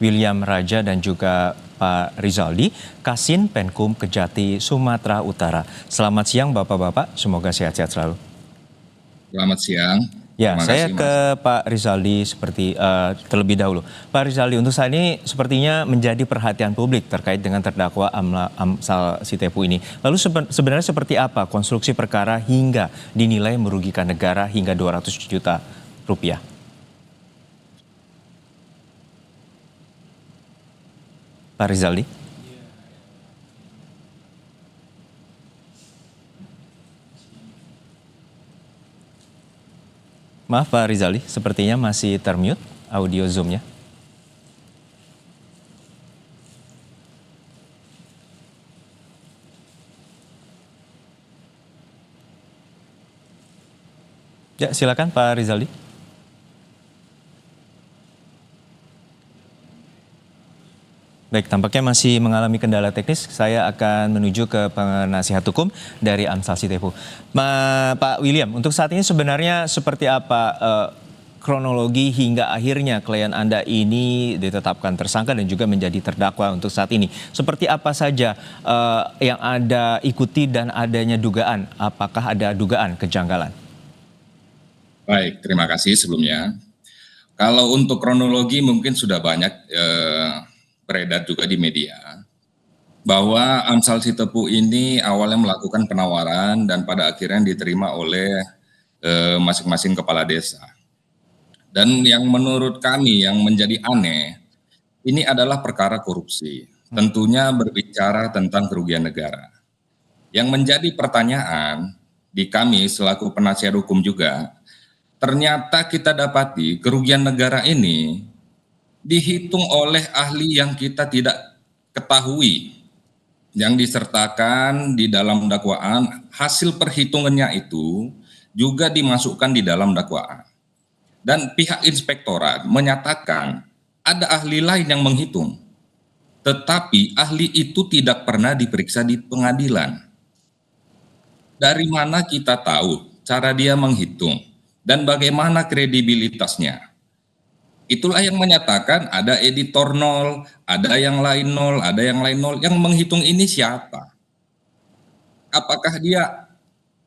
William Raja dan juga Pak Rizaldi, Kashin Penkum Kejati, Sumatera Utara. Selamat siang Bapak-Bapak, semoga sehat-sehat selalu. Selamat siang. Ya, Terima saya kasih, Mas. ke Pak Rizaldi terlebih dahulu. Pak Rizaldi, untuk saat ini sepertinya menjadi perhatian publik terkait dengan terdakwa Amsal Sitepu ini. Lalu sebenarnya seperti apa konstruksi perkara hingga dinilai merugikan negara hingga 200 juta rupiah? Pak Rizaldi. Maaf Pak Rizaldi, sepertinya masih termute audio Zoom-nya. Ya, silakan Pak Rizaldi. Baik, tampaknya masih mengalami kendala teknis. Saya akan menuju ke penasihat hukum dari Amsal Sitepu. Pak William, untuk saat ini sebenarnya seperti apa kronologi hingga akhirnya klien Anda ini ditetapkan tersangka dan juga menjadi terdakwa untuk saat ini? Seperti apa saja yang Anda ikuti dan adanya dugaan? Apakah ada dugaan kejanggalan? Baik, terima kasih sebelumnya. Kalau untuk kronologi mungkin sudah banyak beredar juga di media bahwa Amsal Sitepu ini awalnya melakukan penawaran dan pada akhirnya diterima oleh masing-masing kepala desa. Dan yang menurut kami yang menjadi aneh, ini adalah perkara korupsi. Tentunya berbicara tentang kerugian negara. Yang menjadi pertanyaan di kami selaku penasihat hukum juga, ternyata kita dapati kerugian negara ini dihitung oleh ahli yang kita tidak ketahui, yang disertakan di dalam dakwaan. Hasil perhitungannya itu juga dimasukkan di dalam dakwaan. Dan pihak inspektorat menyatakan ada ahli lain yang menghitung, tetapi ahli itu tidak pernah diperiksa di pengadilan. Dari mana kita tahu cara dia menghitung dan bagaimana kredibilitasnya? Itulah yang menyatakan ada editor nol, ada yang lain nol, ada yang lain nol. Yang menghitung ini siapa? Apakah dia,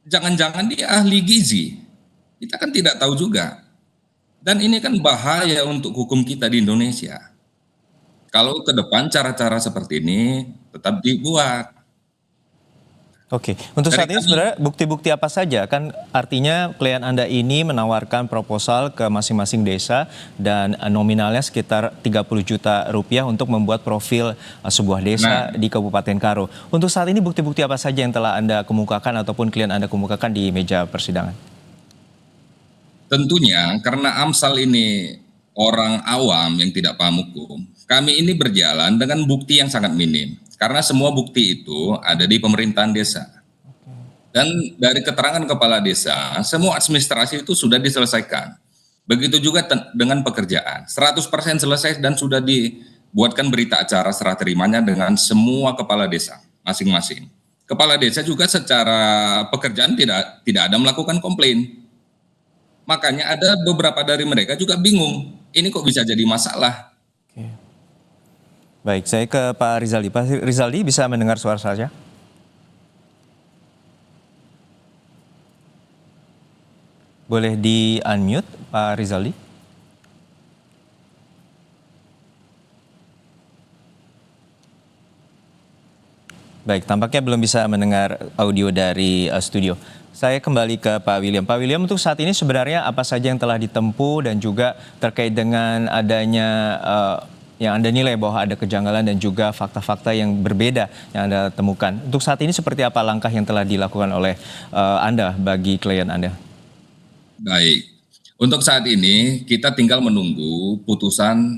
jangan-jangan dia ahli gizi? Kita kan tidak tahu juga. Dan ini kan bahaya untuk hukum kita di Indonesia. Kalau ke depan cara-cara seperti ini tetap dibuat. Oke, untuk Dari saat ini kami, sebenarnya bukti-bukti apa saja? Kan artinya klien Anda ini menawarkan proposal ke masing-masing desa dan nominalnya sekitar 30 juta rupiah untuk membuat profil sebuah desa nah di Kabupaten Karo. Untuk saat ini bukti-bukti apa saja yang telah Anda kemukakan ataupun klien Anda kemukakan di meja persidangan? tentunya karena Amsal ini orang awam yang tidak paham hukum, kami ini berjalan dengan bukti yang sangat minim. Karena semua bukti itu ada di pemerintahan desa. Dan dari keterangan kepala desa, semua administrasi itu sudah diselesaikan. Begitu juga dengan pekerjaan, 100% selesai dan sudah dibuatkan berita acara serah terimanya dengan semua kepala desa masing-masing. Kepala desa juga secara pekerjaan tidak ada melakukan komplain. Makanya ada beberapa dari mereka juga bingung, ini kok bisa jadi masalah. Oke. Baik, saya ke Pak Rizaldi. Pak Rizaldi bisa mendengar suara saya? Boleh di-unmute Pak Rizaldi? Baik, tampaknya belum bisa mendengar audio dari studio. Saya kembali ke Pak William. Pak William, untuk saat ini sebenarnya apa saja yang telah ditempuh dan juga terkait dengan adanya yang Anda nilai bahwa ada kejanggalan dan juga fakta-fakta yang berbeda yang Anda temukan. Untuk saat ini seperti apa langkah yang telah dilakukan oleh Anda bagi klien Anda? Baik, untuk saat ini kita tinggal menunggu putusan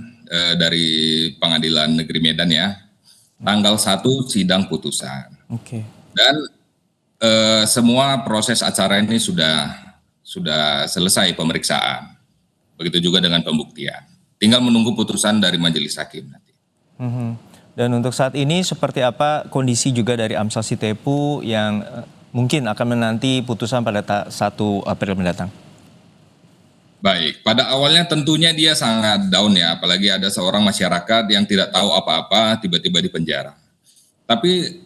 dari Pengadilan Negeri Medan ya, tanggal 1 sidang putusan. Oke. Dan semua proses acara ini sudah selesai pemeriksaan. Begitu juga dengan pembuktian. Tinggal menunggu putusan dari majelis hakim nanti. Dan untuk saat ini seperti apa kondisi juga dari Amsal Sitepu yang mungkin akan menanti putusan pada 1 April mendatang? Baik, pada awalnya tentunya dia sangat down ya, apalagi ada seorang masyarakat yang tidak tahu apa-apa tiba-tiba di penjara. Tapi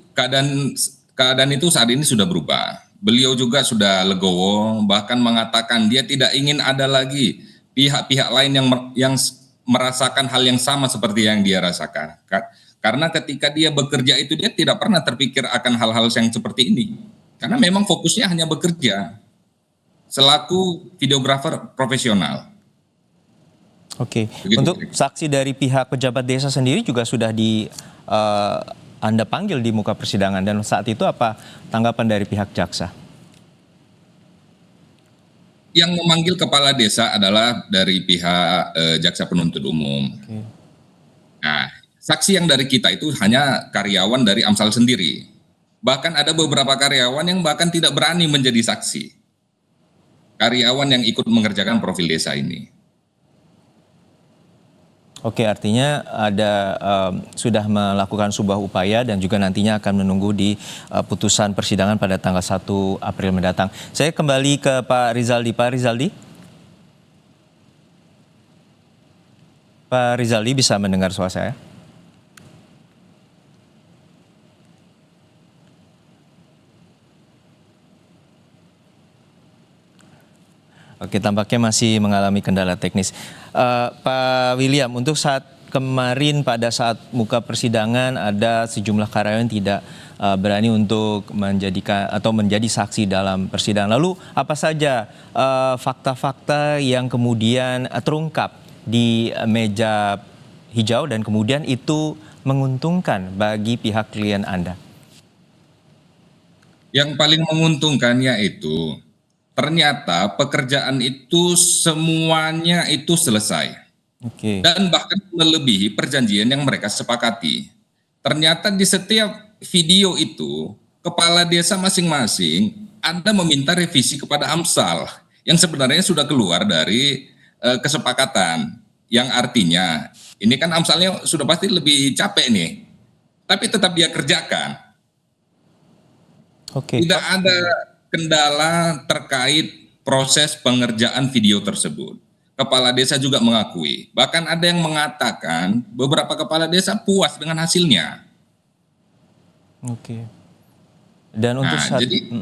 keadaan itu saat ini sudah berubah. Beliau juga sudah legowo, bahkan mengatakan dia tidak ingin ada lagi pihak-pihak lain yang merasakan hal yang sama seperti yang dia rasakan. Karena ketika dia bekerja itu dia tidak pernah terpikir akan hal-hal yang seperti ini. Karena memang fokusnya hanya bekerja selaku videografer profesional. Oke, Begitu. untuk saksi dari pihak pejabat desa sendiri juga sudah Anda panggil di muka persidangan, dan saat itu apa tanggapan dari pihak jaksa? Yang memanggil kepala desa adalah dari pihak jaksa penuntut umum. Oke. Nah, saksi yang dari kita itu hanya karyawan dari Amsal sendiri. Bahkan ada beberapa karyawan yang bahkan tidak berani menjadi saksi. Karyawan yang ikut mengerjakan profil desa ini. Oke, artinya sudah melakukan sebuah upaya dan juga nantinya akan menunggu di putusan persidangan pada tanggal 1 April mendatang. Saya kembali ke Pak Rizaldi. Pak Rizaldi bisa mendengar suara saya? Oke, tampaknya masih mengalami kendala teknis. Pak William, untuk saat kemarin pada saat muka persidangan ada sejumlah karyawan tidak berani untuk menjadikan atau menjadi saksi dalam persidangan. Lalu apa saja fakta-fakta yang kemudian terungkap di meja hijau dan kemudian itu menguntungkan bagi pihak klien Anda? Yang paling menguntungkan yaitu ternyata pekerjaan itu semuanya itu selesai Oke. dan bahkan melebihi perjanjian yang mereka sepakati. Ternyata di setiap video itu kepala desa masing-masing ada meminta revisi kepada Amsal yang sebenarnya sudah keluar dari kesepakatan, yang artinya ini kan Amsalnya sudah pasti lebih capek nih, tapi tetap dia kerjakan. Oke. Tidak ada kendala terkait proses pengerjaan video tersebut. Kepala desa juga mengakui. Bahkan ada yang mengatakan beberapa kepala desa puas dengan hasilnya. Oke. Dan untuk Nah, saat jadi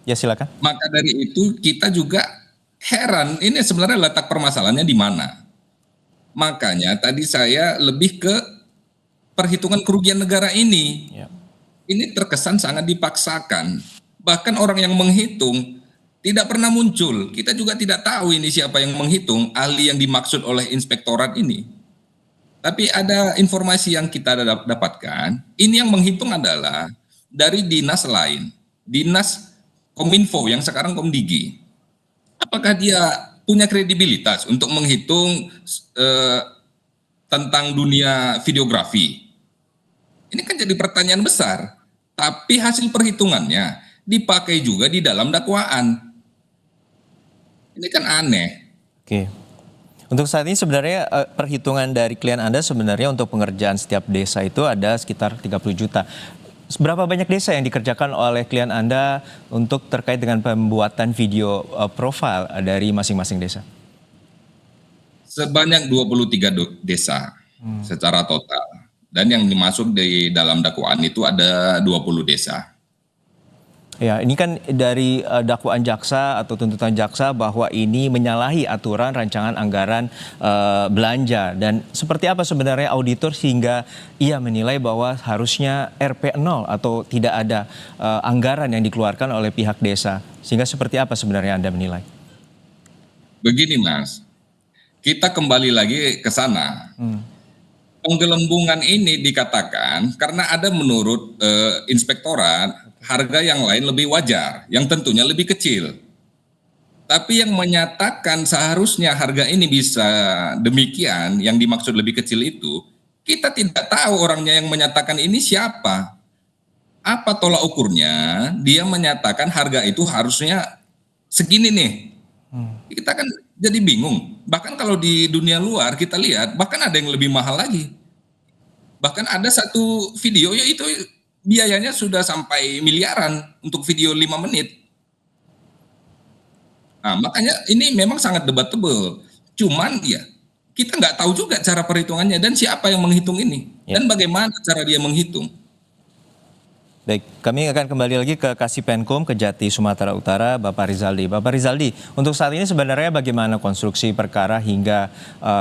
ya silakan. maka dari itu kita juga heran ini sebenarnya letak permasalahannya di mana. Makanya tadi saya lebih ke perhitungan kerugian negara ini. Ya. Ini terkesan sangat dipaksakan. Bahkan orang yang menghitung tidak pernah muncul. Kita juga tidak tahu ini siapa yang menghitung, ahli yang dimaksud oleh inspektorat ini. Tapi ada informasi yang kita dapatkan, ini yang menghitung adalah dari dinas lain. Dinas Kominfo yang sekarang Komdigi. Apakah dia punya kredibilitas untuk menghitung tentang dunia videografi? Ini kan jadi pertanyaan besar. Tapi hasil perhitungannya dipakai juga di dalam dakwaan. Ini kan aneh. Oke. Untuk saat ini sebenarnya perhitungan dari klien Anda sebenarnya untuk pengerjaan setiap desa itu ada sekitar 30 juta. Seberapa banyak desa yang dikerjakan oleh klien Anda untuk terkait dengan pembuatan video profil dari masing-masing desa? Sebanyak 23 desa secara total. Dan yang dimasuk di dalam dakwaan itu ada 20 desa. Ya, ini kan dari dakwaan jaksa atau tuntutan jaksa bahwa ini menyalahi aturan rancangan anggaran belanja. Dan seperti apa sebenarnya auditor sehingga ia menilai bahwa harusnya RP0 atau tidak ada anggaran yang dikeluarkan oleh pihak desa. Sehingga seperti apa sebenarnya Anda menilai? Begini Mas, kita kembali lagi ke sana. Penggelembungan ini dikatakan karena ada menurut inspektorat harga yang lain lebih wajar, yang tentunya lebih kecil. Tapi yang menyatakan seharusnya harga ini bisa demikian, yang dimaksud lebih kecil itu, kita tidak tahu orangnya yang menyatakan ini siapa. Apa tolak ukurnya? Dia menyatakan harga itu harusnya segini nih. Kita kan jadi bingung. Bahkan kalau di dunia luar kita lihat, bahkan ada yang lebih mahal lagi. Bahkan ada satu video yaitu biayanya sudah sampai miliaran untuk video 5 menit. Nah, makanya ini memang sangat debatable. Cuman ya kita nggak tahu juga cara perhitungannya dan siapa yang menghitung ini Ya. dan bagaimana cara dia menghitung. Baik, kami akan kembali lagi ke Kasipenkum Kejati Sumatera Utara, Bapak Rizaldi. Bapak Rizaldi, untuk saat ini sebenarnya bagaimana konstruksi perkara hingga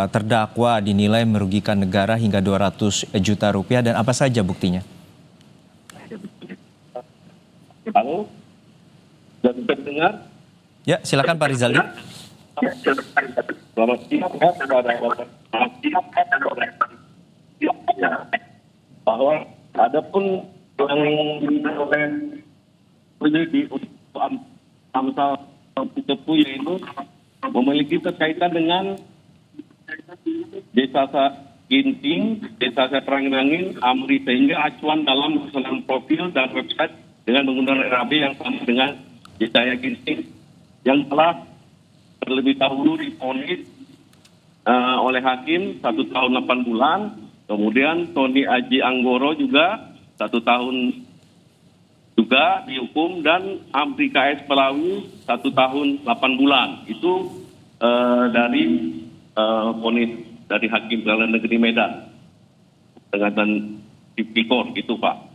terdakwa dinilai merugikan negara hingga 200 juta rupiah dan apa saja buktinya? Halo, sudah bisa dengar? Ya, silakan Pak Rizaldi. Selamat siang, bahwa ada pun yang oleh penyidik untuk Amsal Tepu yaitu memiliki kaitan dengan Desa Ginting, Desa Terangin, Amri, sehingga acuan dalam pesanan profil dan website dengan menggunakan RAB yang sama dengan Desa Ginting yang telah terlebih dahulu divonis oleh hakim 1 tahun 8 bulan, kemudian Tony Aji Anggoro juga 1 tahun juga dihukum, dan Amri KS Pelawi 1 tahun 8 bulan. Itu dari vonis dari Hakim Pengadilan Negeri Medan dengan tipikor itu, Pak.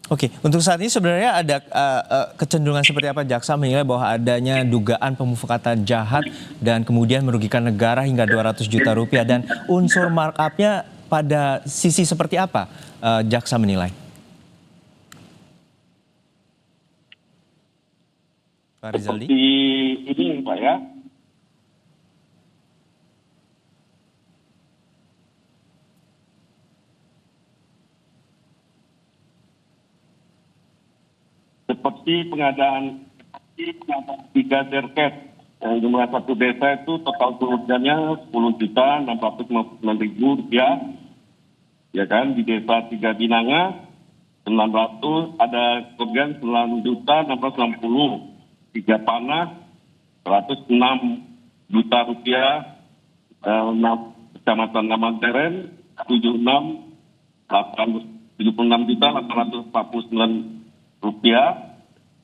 Oke, untuk saat ini sebenarnya ada kecenderungan seperti apa jaksa menilai bahwa adanya dugaan pemufakatan jahat dan kemudian merugikan negara hingga 200 juta rupiah, dan unsur markup-nya pada sisi seperti apa jaksa menilai? Pak Rizaldi? Seperti ini, Pak, ya. Seperti pengadaan 3 derket yang jumlah satu desa itu total kerugiannya 10.659.000 rupiah, ya kan, di desa 3 Binanga 900 ada kerugian 9.660, 3 Panah 106 juta rupiah, 6 Kecamatan Namanteren 76.849 rupiah,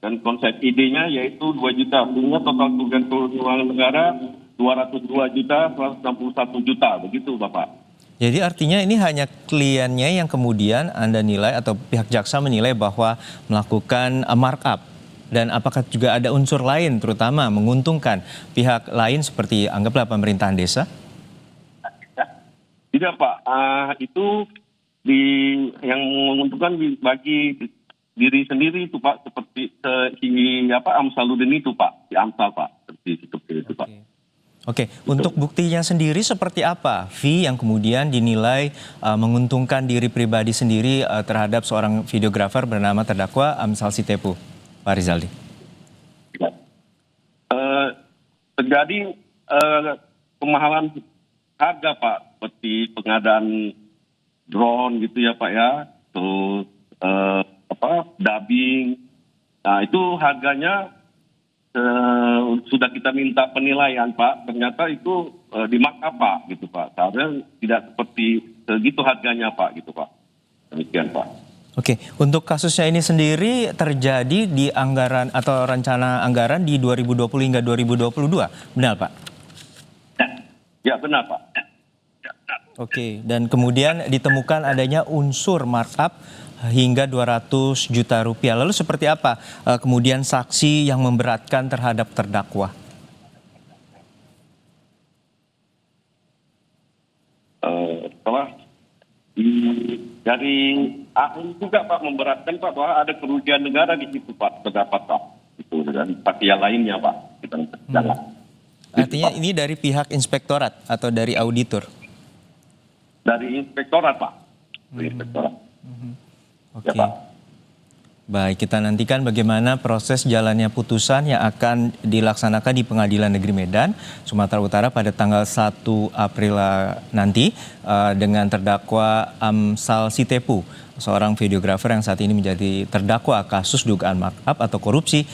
dan konsep idenya yaitu 2 juta, sehingga total kerugian keuangan negara 202.161 juta, begitu Bapak. Jadi artinya ini hanya kliennya yang kemudian Anda nilai atau pihak jaksa menilai bahwa melakukan markup, dan apakah juga ada unsur lain terutama menguntungkan pihak lain seperti anggaplah pemerintahan desa? Tidak, Pak, itu yang menguntungkan bagi diri sendiri itu, Pak, seperti Amsaludin itu, Pak, di Amsal, Pak, seperti itu, Pak. Oke, untuk buktinya sendiri seperti apa fee yang kemudian dinilai menguntungkan diri pribadi sendiri terhadap seorang videografer bernama terdakwa Amsal Sitepu, Pak Rizaldi? Terjadi kemahalan harga, Pak, seperti pengadaan drone gitu ya, Pak, ya, terus dubbing. Nah, itu harganya sudah kita minta penilaian, Pak. Ternyata itu di markup, Pak, gitu, Pak. Seharusnya tidak seperti segitu harganya, Pak, gitu, Pak. Demikian, Pak. Oke, untuk kasusnya ini sendiri terjadi di anggaran atau rencana anggaran di 2020 hingga 2022, benar, Pak? Ya, benar, Pak. Oke, dan kemudian ditemukan adanya unsur markup hingga 200 juta rupiah. Lalu seperti apa kemudian saksi yang memberatkan terhadap terdakwa? Setelah dari ahli juga, Pak, memberatkan, Pak, bahwa ada kerugian negara di situ, Pak, terdapat, Pak, itu dari pihak lainnya, Pak, kita jalan. Artinya ini dari pihak inspektorat atau dari auditor? Dari inspektorat, Pak. Dari inspektorat. Oke. Ya, Pak. Baik, kita nantikan bagaimana proses jalannya putusan yang akan dilaksanakan di Pengadilan Negeri Medan, Sumatera Utara pada tanggal 1 April nanti dengan terdakwa Amsal Sitepu, seorang videografer yang saat ini menjadi terdakwa kasus dugaan markup atau korupsi